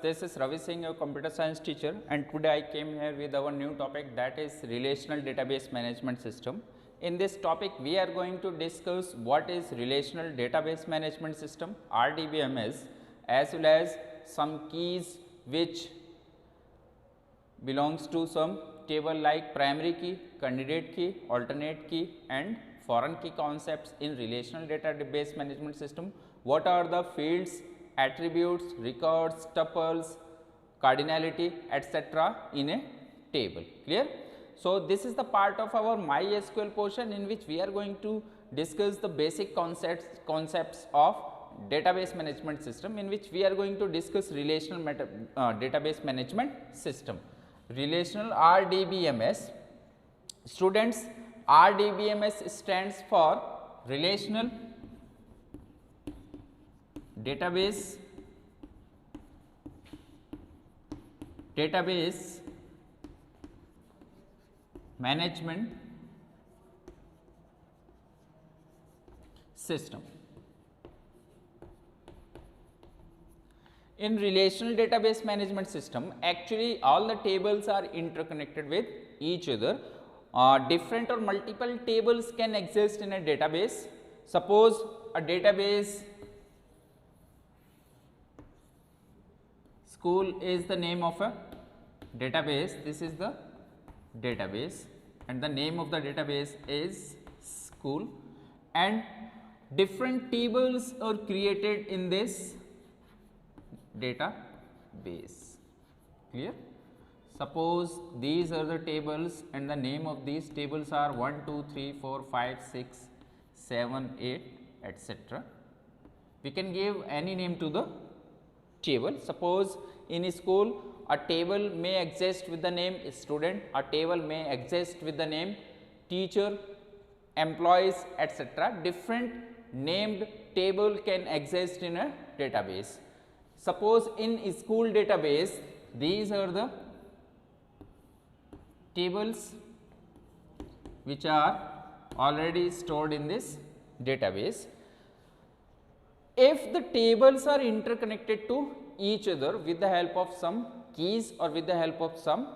This is Ravi Singh, your computer science teacher, and today I came here with our new topic, that is relational database management system. In this topic we are going to discuss what is relational database management system RDBMS, as well as some keys which belongs to some table like primary key, candidate key, alternate key and foreign key concepts in relational database management system. What are the fields, attributes, records, tuples, cardinality, etc. in a table, clear. So, this is the part of our MySQL portion in which we are going to discuss the basic concepts of database management system, in which we are going to discuss relational database management system, relational RDBMS. Students, RDBMS stands for relational database management system. In relational database management system, actually all the tables are interconnected with each other. Different or multiple tables can exist in a database. Suppose a database, school is the name of a database, this is the database and the name of the database is school, and different tables are created in this database, clear. Suppose these are the tables and the name of these tables are 1, 2, 3, 4, 5, 6, 7, 8, etc. We can give any name to the table. Suppose in a school a table may exist with the name student, a table may exist with the name teacher, employees, etc. Different named table can exist in a database. Suppose in a school database, these are the tables which are already stored in this database. If the tables are interconnected to each other with the help of some keys or with the help of some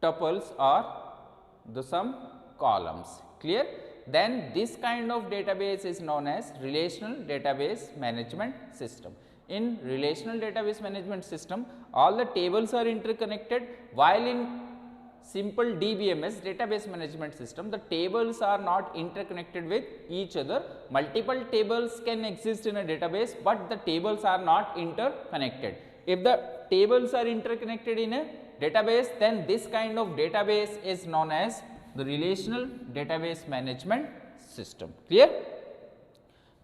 tuples or some columns, clear, then this kind of database is known as relational database management system. In relational database management system, all the tables are interconnected, while in simple DBMS, database management system, the tables are not interconnected with each other. Multiple tables can exist in a database, but the tables are not interconnected. If the tables are interconnected in a database, then this kind of database is known as the relational database management system, clear.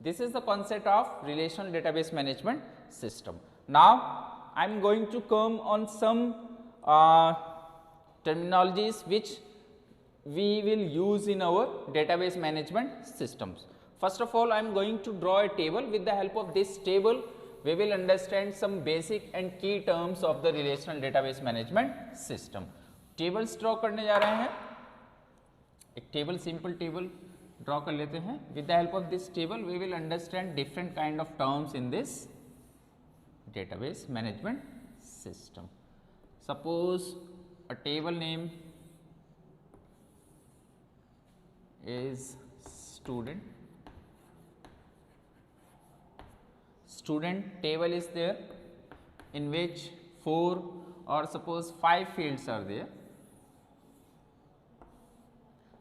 This is the concept of relational database management system. Now, I am going to come on some terminologies which we will use in our database management systems. First of all, I am going to draw a table. With the help of this table, we will understand some basic and key terms of the relational database management system. Tables draw करने जा रहे हैं, एक table, simple table draw कर लेते हैं. With the help of this table, we will understand different kind of terms in this database management system. Suppose a table name is student. Student table is there in which 4 or suppose 5 fields are there.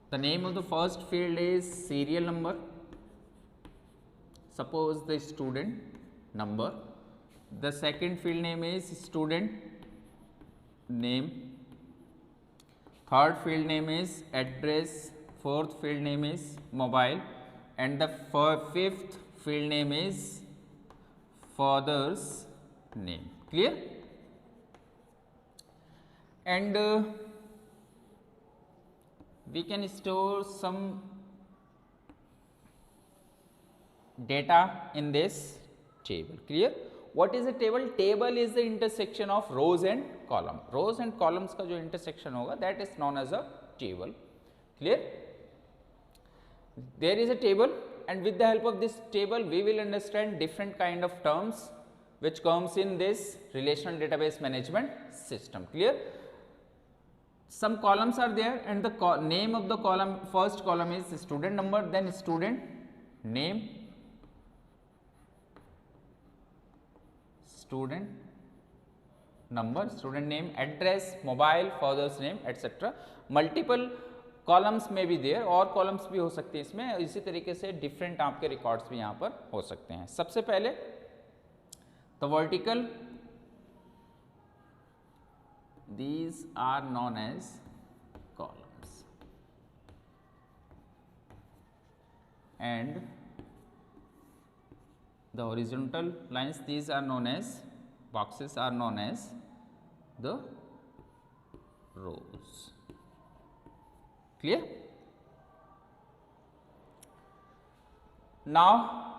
The name of the first field is serial number. Suppose the student number. The second field name is student name. Third field name is address. Fourth field name is mobile, and the fifth field name is father's name, clear. And we can store some data in this table, clear. What is a table? Table is the intersection of rows and column. Rows and columns का जो intersection होगा, that is known as a table, clear. There is a table and with the help of this table we will understand different kind of terms which comes in this relational database management system. Clear? Some columns are there and the name of the column, first column is student number, then student name, student number, student name, address, mobile, father's name, etc. Multiple columns में भी there और columns भी हो सकते हैं इसमें, इसी तरीके से डिफरेंट आपके रिकॉर्ड्स भी यहाँ पर हो सकते हैं. सबसे पहले the vertical, these are known as columns and the horizontal lines, these are known as boxes, are known as the rows. Clear? Now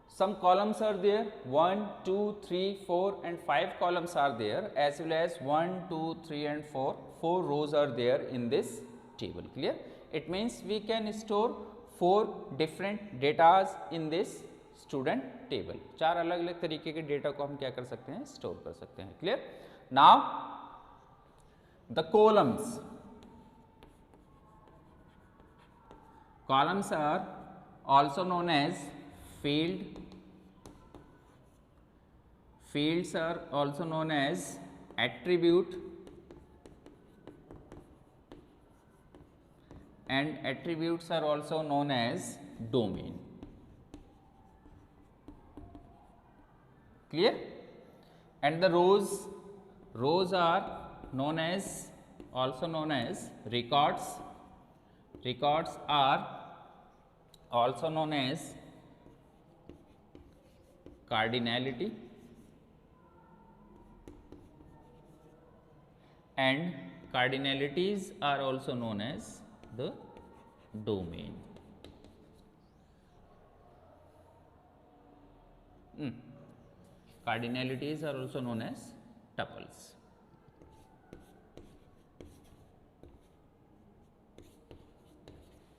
some columns are there, 1, 2, 3, 4 and 5 columns are there, as well as 1, 2, 3 and 4 rows are there in this table. Clear? It means we can store 4 different datas in this student table. 4 अलग अलग तरीके के data को हम क्या कर सकते हैं, स्टोर कर सकते हैं. Clear? Now the columns. Columns are also known as field. Fields are also known as attribute, and attributes are also known as domain. Clear? And the rows are known as, also known as records. Records are also known as cardinality, and cardinalities are also known as the domain. Cardinalities are also known as tuples.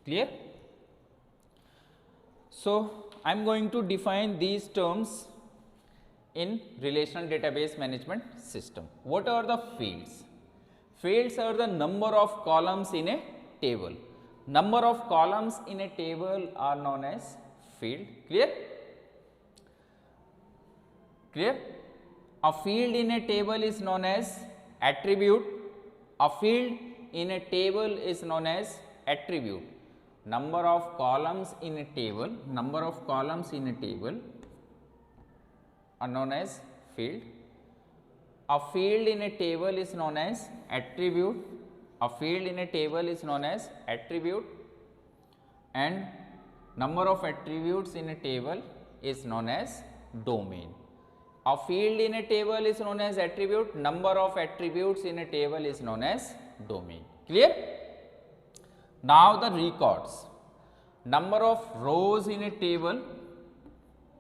Clear? So I am going to define these terms in relational database management system. What are the fields? Fields are the number of columns in a table. Number of columns in a table are known as field. Clear? Clear? A field in a table is known as attribute. A field in a table is known as attribute. Number of columns in a table, number of columns in a table are known as field. A field in a table is known as attribute. A field in a table is known as attribute, and number of attributes in a table is known as domain. A field in a table is known as attribute, number of attributes in a table is known as domain. Clear? Now the records. Number of rows in a table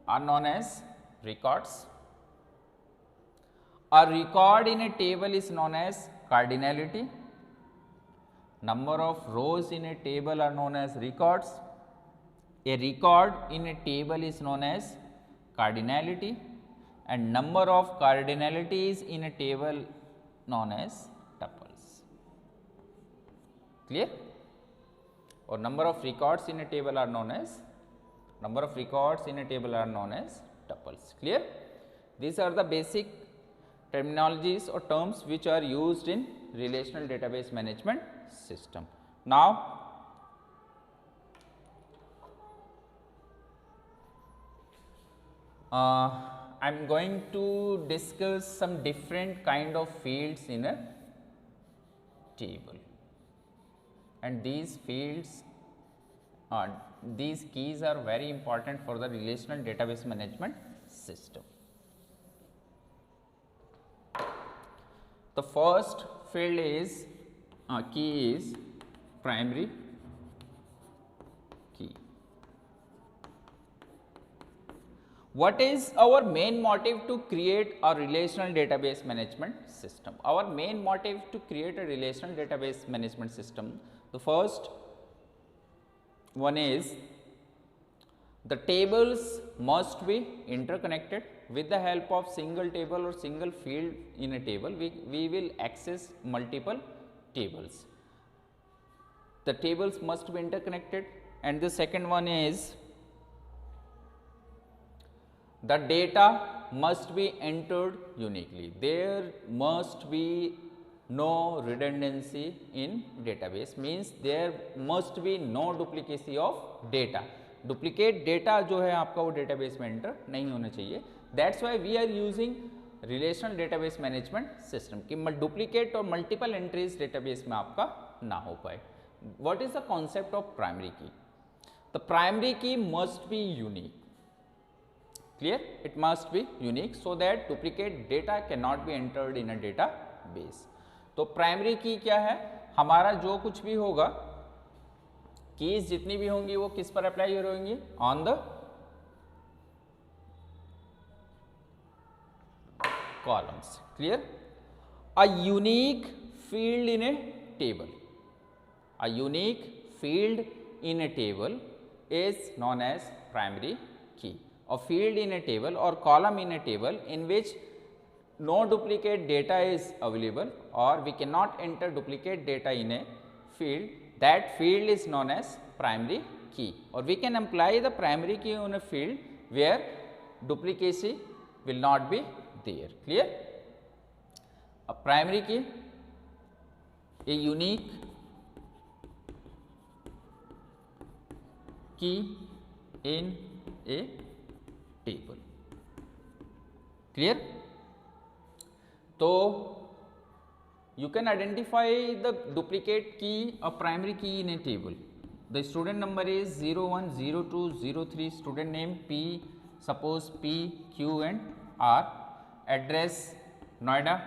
are known as records. A record in a table is known as cardinality. Number of rows in a table are known as records. A record in a table is known as cardinality, and number of cardinalities in a table known as tuples. Clear? Or number of records in a table are known as tuples. Clear? These are the basic terminologies or terms which are used in relational database management system. Now I am going to discuss some different kind of fields in a table, and these fields, these keys are very important for the relational database management system. The first field is key is primary key. What is our main motive to create a relational database management system? Our main motive to create a relational database management system, the first one is The tables must be interconnected. With the help of single table or single field in a table, we will access multiple tables. The tables must be interconnected, and the second one is the data must be entered uniquely. There must be no redundancy in database, means there must be no duplicacy of data. Duplicate data जो है आपका वो database में enter नहीं होना चाहिए. That's why we are using relational database management system कि duplicate और मल्टीपल एंट्रीज डेटाबेस में आपका ना हो पाए. What is the concept of primary key? The primary key must be unique. Clear? It must be unique so that duplicate data cannot be entered in a database. तो primary की क्या है? हमारा जो कुछ भी होगा, कीज जितनी भी होंगी वो किस पर अप्लाई हो होंगी? On the columns. Clear? A unique field in a table. A unique field in a table is known as primary key. A field in a table or column in a table in which no duplicate data is available or we cannot enter duplicate data in a field, that field is known as primary key. Or we can apply the primary key on a field where duplicacy will not be there. Clear? A primary key, a unique key in a table. Clear? So you can identify the duplicate key of primary key in a table. The student number is 010203, student name P, suppose P, Q and R, address Noida,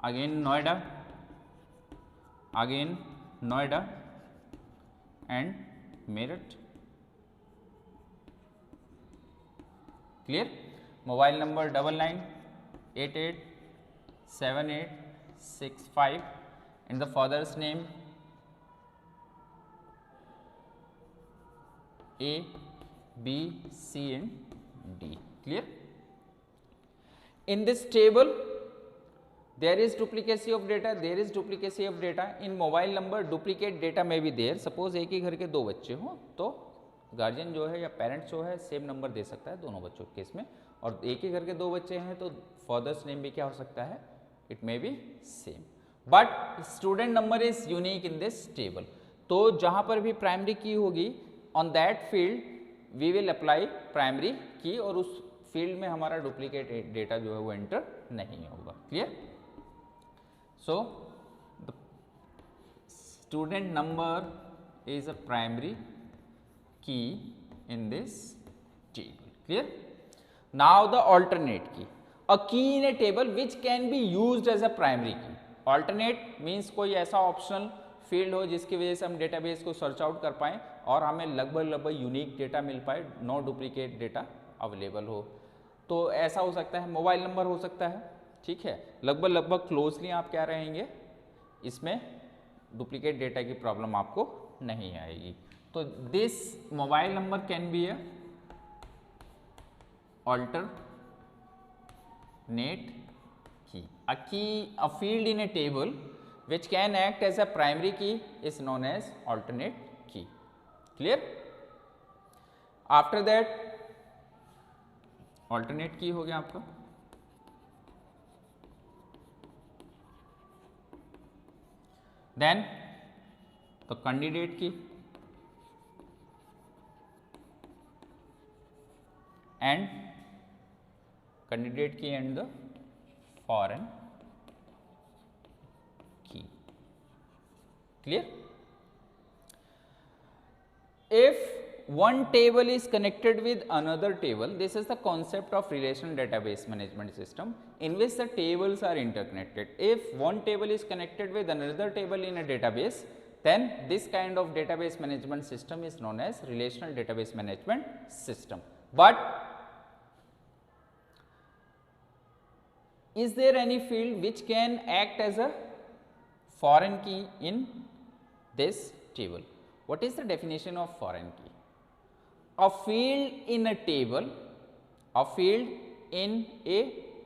again Noida, again Noida and Meerut. Clear? Mobile number 99887865 and the father's name A, B, C and D. Clear? In this table there is duplicacy of data, there is duplicacy of data. In mobile number duplicate data may be there. Suppose एक ही घर के दो बच्चे हों तो guardian जो है या पेरेंट्स जो है सेम नंबर दे सकता है दोनों बच्चों के केस में, और एक ही घर के दो बच्चे हैं तो फादर्स नेम भी क्या हो सकता है? It may be same, but student number is unique in this table. तो जहां पर भी प्राइमरी की होगी on that field we will apply primary key और उस फील्ड में हमारा डुप्लीकेट डेटा जो है वो एंटर नहीं होगा. Clear? So the student number is a primary key in this table. Clear? Now the alternate key, a key in a table which can be used as a primary key. Alternate means कोई ऐसा optional field हो जिसकी वजह से हम database को search out कर पाएँ और हमें लगभग यूनिक डेटा मिल पाए, नो डुप्लीकेट डेटा अवेलेबल हो. तो ऐसा हो सकता है मोबाइल नंबर हो सकता है. ठीक है, लगभग क्लोजली आप क्या रहेंगे, इसमें डुप्लीकेट डेटा की प्रॉब्लम आपको नहीं आएगी. तो this mobile number can be a alternate key. A key, a field in a table which can act as a primary key is known as alternate key. Clear? After that alternate key हो गया आपका. Then the candidate key and candidate key and the foreign key. Clear? If one table is connected with another table, this is the concept of relational database management system in which the tables are interconnected. If one table is connected with another table in a database, then this kind of database management system is known as relational database management system. But is there any field which can act as a foreign key in this table? What is the definition of foreign key? a field in a table, a field in a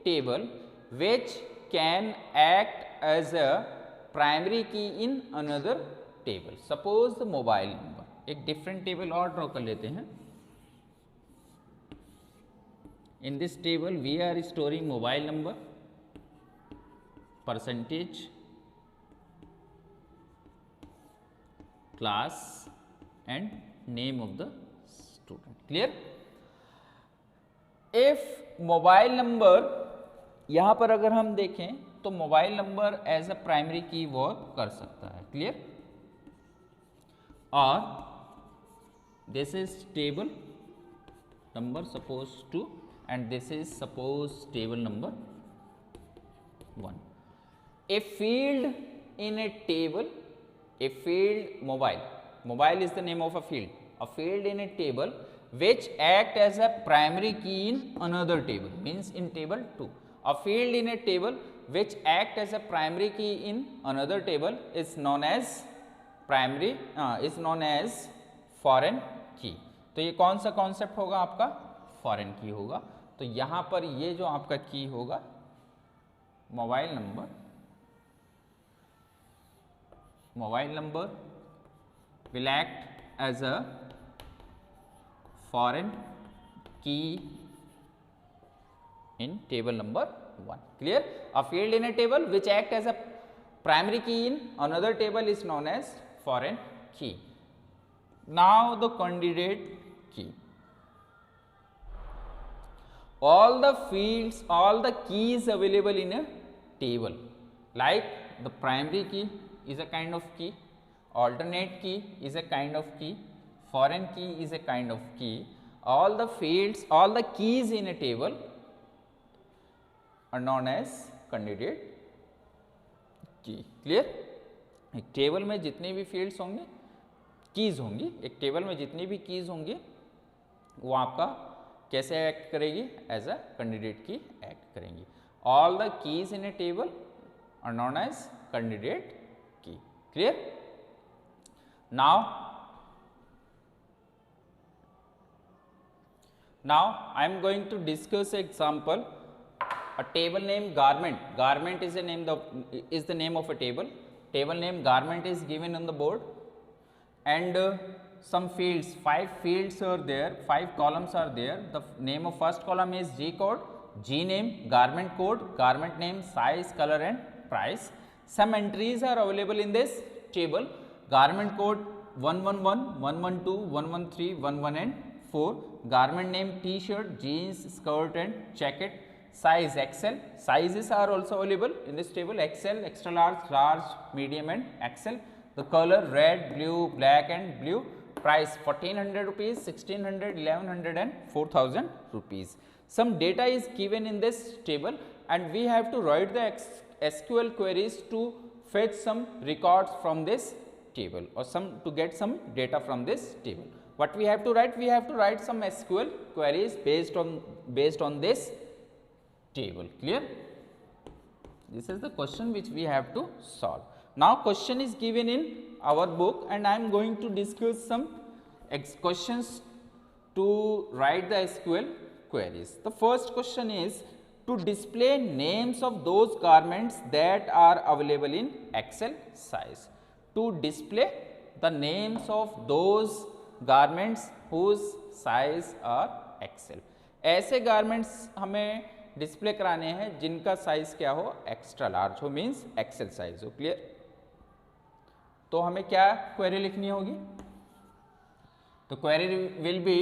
table which can act as a primary key in another table. Suppose the mobile number, एक different table और draw कर लेते हैं. In this table we are storing mobile number, percentage, class and name of the student. Clear? If mobile number, यहाँ पर अगर हम देखें तो mobile number as a primary key work कर सकता है. क्लियर? और this is table number suppose 2 and this is suppose table number 1. A field in a table, a field mobile is the name of a field in a table which act as a primary key in another table, means in table 2. A field in a table which act as a primary key in another table is known as foreign key. तो ये कौन सा concept होगा आपका? Foreign की होगा. तो यहां पर ये जो आपका की होगा mobile number will act as a foreign key in table number 1. Clear? A field in a table which act as a primary key in another table is known as foreign key. Now the candidate key. All the fields, all the keys available in a table, like the primary key is a kind of key, alternate key is a kind of key, foreign key is a kind of key. All the fields, all the keys in a table are known as candidate key. Clear? एक table में जितने भी fields होंगे, keys होंगी, एक table में जितनी भी कीज होंगी वो आपका कैसे एक्ट करेगी? As a candidate key act करेंगी. All the keys in a table are known as candidate key. Clear? Now I am going to discuss example. A table name garment. Garment is the name of a table. Table name garment is given on the board, and some fields, 5 fields are there, 5 columns are there. The name of first column is G code, G name, garment code, garment name, size, color and price. Some entries are available in this table. Garment code 111, 112, 113, 11 and 4. Garment name t-shirt, jeans, skirt and jacket. Size XL. Sizes are also available in this table: XL, extra large, large, medium and XL. The color red, blue, black and blue. Price 1400 rupees, 1600, 1100 and 4000 rupees. Some data is given in this table and we have to write the SQL queries to fetch some records from this table or to get some data from this table. What we have to write? We have to write some SQL queries based on this table. Clear? This is the question which we have to solve. Now question is given in our book and I am going to discuss some questions to write the SQL queries. The first question is to display names of those garments that are available in XL size. To display the names of those garments whose size are XL. ऐसे garments हमें display कराने हैं जिनका size क्या हो? Extra large हो, means XL size हो. Clear? तो हमें क्या क्वेरी लिखनी होगी? तो query will be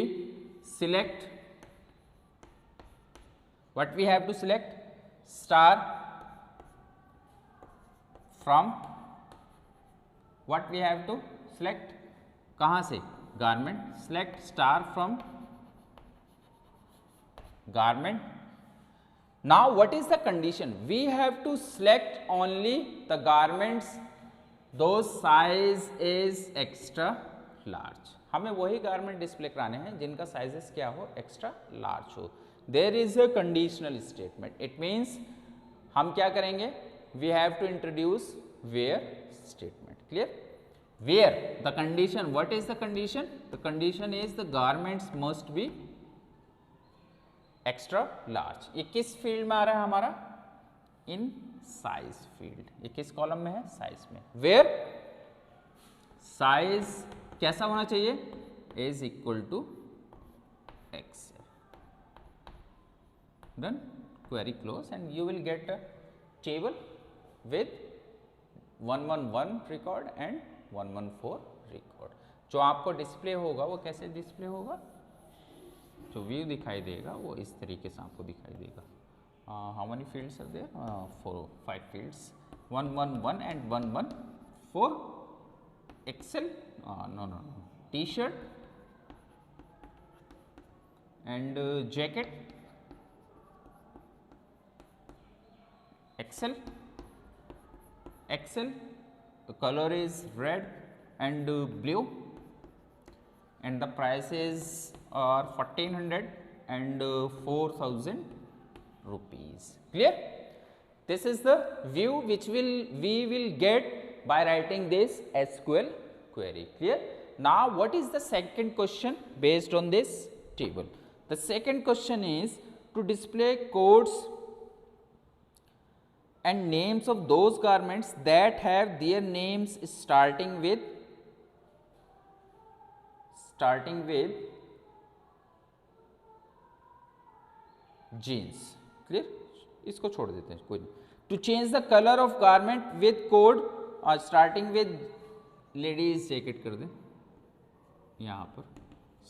select, what we have to select? Star from, what we have to select? कहां से? Garment. Select star from garment. Now what is the condition? We have to select only the garments those size is extra large. हमें वही garment display कराने हैं जिनका sizes क्या हो? Extra large हो. There is a conditional statement. It means हम क्या करेंगे? We have to introduce where statement. Clear? Where the condition, what is the condition? the condition is the garments must be extra large. ये किस field में आ रहा है हमारा? In size field. ये किस कॉलम में है? साइज में. वेयर साइज कैसा होना चाहिए? Is equal to XL. Done. Query close and you will get a table with 111 record and 114 record. जो आपको डिस्प्ले होगा वो कैसे डिस्प्ले होगा? जो व्यू दिखाई देगा वो इस तरीके से आपको दिखाई देगा. How many fields are there? 5 fields. 111 and 114. XL? No. T shirt and jacket. Excel, the color is red and blue and the prices are 1400 and 4000 rupees. Clear? This is the view which we will get by writing this SQL query. Clear? Now what is the second question based on this table? The second question is to display codes and names of those garments that have their names starting with jeans. Clear? इसको छोड़ देते हैं, कोई नहीं. To change the color of garment with code starting with ladies jacket कर दें यहाँ पर.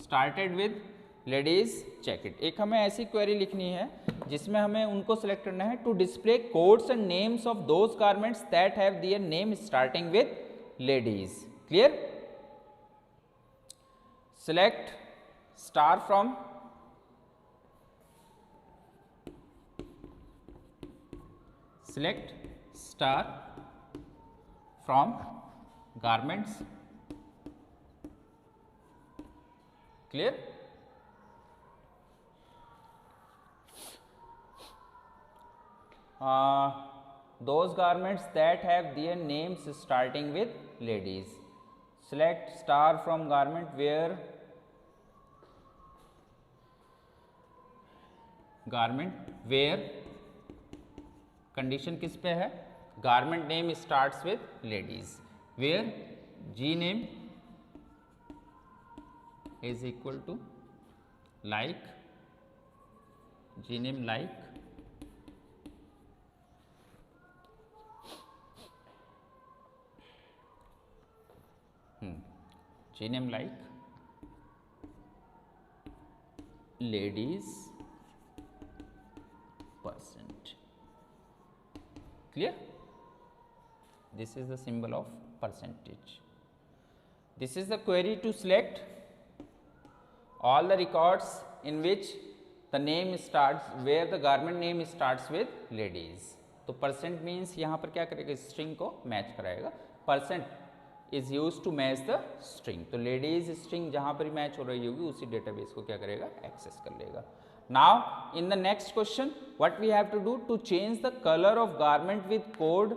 Started with ladies jacket. एक हमें ऐसी क्वेरी लिखनी है जिसमें हमें उनको सेलेक्ट करना है to display codes and names of those garments that have their name starting with ladies. Clear? Select star from garments. Clear? Those garments that have their names starting with ladies. Select star from garment where condition किस पे है? Garment name starts with ladies. Where G name is equal to like. G name like. G name like ladies %. Clear? This is the symbol of percentage. This is the query to select all the records in which the name starts, where the garment name starts with ladies. तो percent means यहाँ पर क्या करेगा? String को match कराएगा. Percent is use to match the string. तो ladies string जहां पर मैच हो रही होगी उसी डेटाबेस को क्या करेगा? एक्सेस कर लेगा. Now in the next question what we have to do to change the colour of garment with code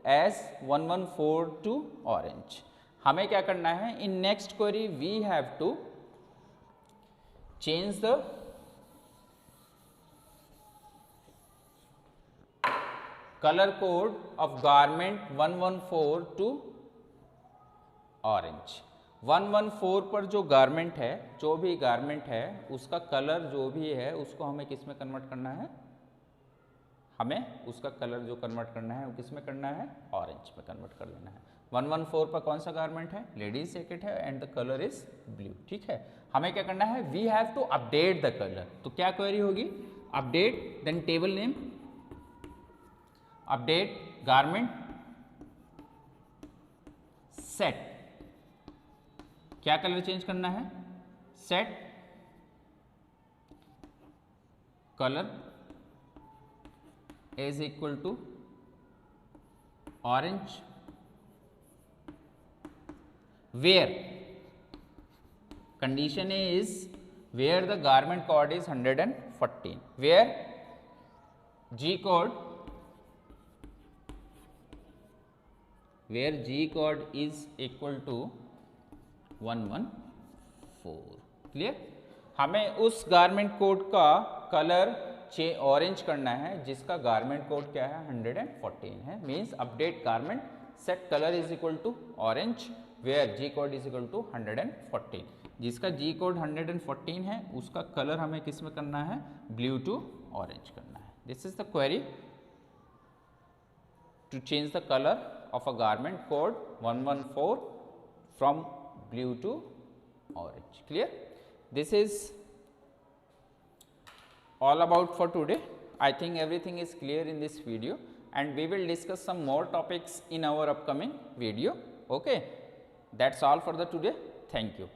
S 114 to orange. हमें क्या करना है? In next query we have to change the colour code of garment 114 to orange. 114 पर जो garment है, जो भी garment है उसका कलर जो भी है उसको हमें किस में कन्वर्ट करना है? हमें उसका कलर जो कन्वर्ट करना है वो किस में करना है? ऑरेंज में कन्वर्ट कर देना है. 114 पर कौन सा गारमेंट है? लेडीज जैकेट है and the colour is blue. ठीक है. हमें क्या करना है? We have to update the colour. तो क्या क्वेरी होगी? Update, then table name, update garment, set. क्या कलर चेंज करना है? Set colour is equal to orange. Where condition is where the garment code is 114. Where G code, where G code is equal to 11. Clear. हमें उस garment code का colour orange करना है जिसका garment code क्या है 114 है, means update garment set colour is equal to orange where G code is equal to 114। जिसका जी कोड 114 है उसका कलर हमें किस में करना है, ब्लू टू ऑरेंज करना है। This is the query to change the colour of a garment code 114 from blue to orange. Clear? This is all about for today. I think everything is clear in this video and we will discuss some more topics in our upcoming video. Okay, that's all for the today. Thank you.